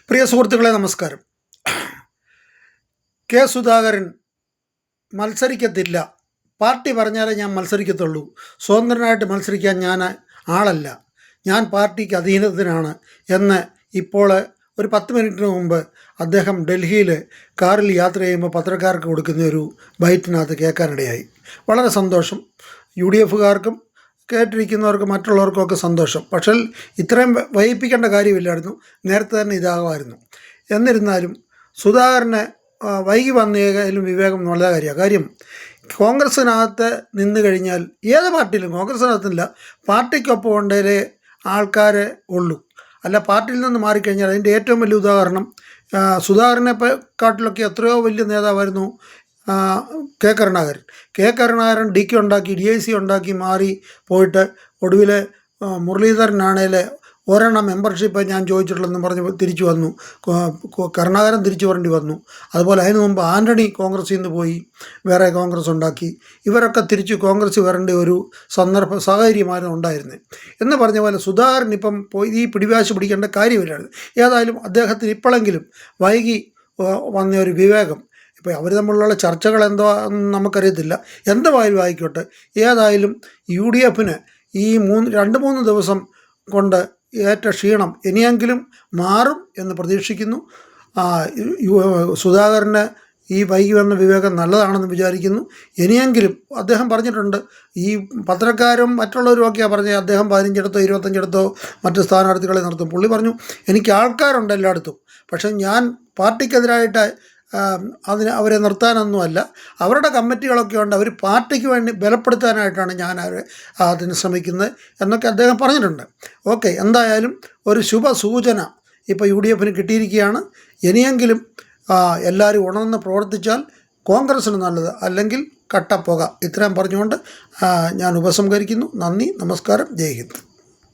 പ്രിയ സുഹൃത്തുക്കളെ നമസ്കാരം. K Sudhakaran മത്സരിക്കത്തില്ല, party പറഞ്ഞാലേ ഞാൻ മത്സരിക്കത്തുള്ളൂ, സ്വതന്ത്രനായിട്ട് മത്സരിക്കാൻ ഞാൻ ആളല്ല, ഞാൻ പാർട്ടിക്ക് അധീനത്തിനാണ് എന്ന് ഇപ്പോൾ ഒരു 10 മിനിറ്റിന് മുമ്പ് അദ്ദേഹം ഡൽഹിയിൽ കാറിൽ യാത്ര ചെയ്യുമ്പോൾ പത്രക്കാർക്ക് കൊടുക്കുന്ന ഒരു ബൈറ്റിനകത്ത് കേൾക്കാനിടയായി. വളരെ സന്തോഷം. UDFകാർക്കും കേട്ടിരിക്കുന്നവർക്ക് മറ്റുള്ളവർക്കൊക്കെ സന്തോഷം. പക്ഷേ ഇത്രയും വൈകിപ്പിക്കേണ്ട കാര്യമില്ലായിരുന്നു, നേരത്തെ തന്നെ ഇതാകുമായിരുന്നു. എന്നിരുന്നാലും സുധാകരനെ വൈകി വന്നേലും വിവേകം നല്ല കാര്യമാണ്. കാര്യം കോൺഗ്രസ്സിനകത്ത് നിന്ന് കഴിഞ്ഞാൽ ഏത് പാർട്ടിയിലും, കോൺഗ്രസ്സിനകത്തില്ല, പാർട്ടിക്കൊപ്പം ഉണ്ടേലേ ആൾക്കാർ ഉള്ളൂ. അല്ല, പാർട്ടിയിൽ നിന്ന് മാറിക്കഴിഞ്ഞാൽ അതിൻ്റെ ഏറ്റവും വലിയ ഉദാഹരണം സുധാകരനെ കാട്ടിലൊക്കെ എത്രയോ വലിയ നേതാവായിരുന്നു കെ കരുണാകരൻ DK ഉണ്ടാക്കി, DIC ഉണ്ടാക്കി മാറി പോയിട്ട് ഒടുവിൽ മുരളീധരനാണേൽ ഒരെണ്ണം മെമ്പർഷിപ്പ് ഞാൻ ചോദിച്ചിട്ടുള്ളതെന്ന് പറഞ്ഞ് തിരിച്ചു വന്നു. കരുണാകരൻ തിരിച്ചു വരേണ്ടി വന്നു. അതുപോലെ അതിനു മുമ്പ് ആൻ്റണി കോൺഗ്രസ്സിൽ നിന്ന് പോയി വേറെ കോൺഗ്രസ് ഉണ്ടാക്കി. ഇവരൊക്കെ തിരിച്ച് കോൺഗ്രസ് വരേണ്ട ഒരു സാഹചര്യമായിരുന്നു ഉണ്ടായിരുന്നത്. എന്ന് പറഞ്ഞ പോലെ സുധാകരൻ ഇപ്പം പോയി ഈ പിടിവാശി പിടിക്കേണ്ട കാര്യമില്ലായിരുന്നു. ഏതായാലും അദ്ദേഹത്തിന് ഇപ്പോഴെങ്കിലും വൈകി വന്ന ഒരു വിവേകം. ഇപ്പോൾ അവർ തമ്മിലുള്ള ചർച്ചകൾ എന്തോ നമുക്കറിയത്തില്ല, എന്തായാലും ആയിക്കോട്ടെ. ഏതായാലും UDFന് ഈ 2-3 ദിവസം കൊണ്ട് ഏറ്റ ക്ഷീണം ഇനിയെങ്കിലും മാറും എന്ന് പ്രതീക്ഷിക്കുന്നു. സുധാകരന് ഈ വൈകി വന്ന വിവേകം നല്ലതാണെന്ന് വിചാരിക്കുന്നു. ഇനിയെങ്കിലും അദ്ദേഹം പറഞ്ഞിട്ടുണ്ട്, ഈ പത്രക്കാരും മറ്റുള്ളവരും ഒക്കെയാണ് പറഞ്ഞത് അദ്ദേഹം 15 25 മറ്റ് സ്ഥാനാർത്ഥികളെ നിർത്തും. പുള്ളി പറഞ്ഞു, എനിക്ക് ആൾക്കാരുണ്ട് എല്ലായിടത്തും, പക്ഷേ ഞാൻ പാർട്ടിക്കെതിരായിട്ട് അവരെ നിർത്താനൊന്നുമല്ല, അവരുടെ കമ്മിറ്റികളൊക്കെ ഉണ്ട്, അവർ പാർട്ടിക്ക് വേണ്ടി ബലപ്പെടുത്താനായിട്ടാണ് ഞാൻ അതിന് ശ്രമിക്കുന്നത് എന്നൊക്കെ അദ്ദേഹം പറഞ്ഞിട്ടുണ്ട്. ഓക്കെ, എന്തായാലും ഒരു ശുഭ സൂചന ഇപ്പോൾ UDFന് കിട്ടിയിരിക്കുകയാണ്. ഇനിയെങ്കിലും എല്ലാവരും ഉണർന്ന് പ്രവർത്തിച്ചാൽ കോൺഗ്രസ്സിന് നല്ലത്, അല്ലെങ്കിൽ കട്ടപ്പുക. ഇത്രയും പറഞ്ഞുകൊണ്ട് ഞാൻ ഉപസംഹരിക്കുന്നു. നന്ദി, നമസ്കാരം, ജയ് ഹിന്ദ്.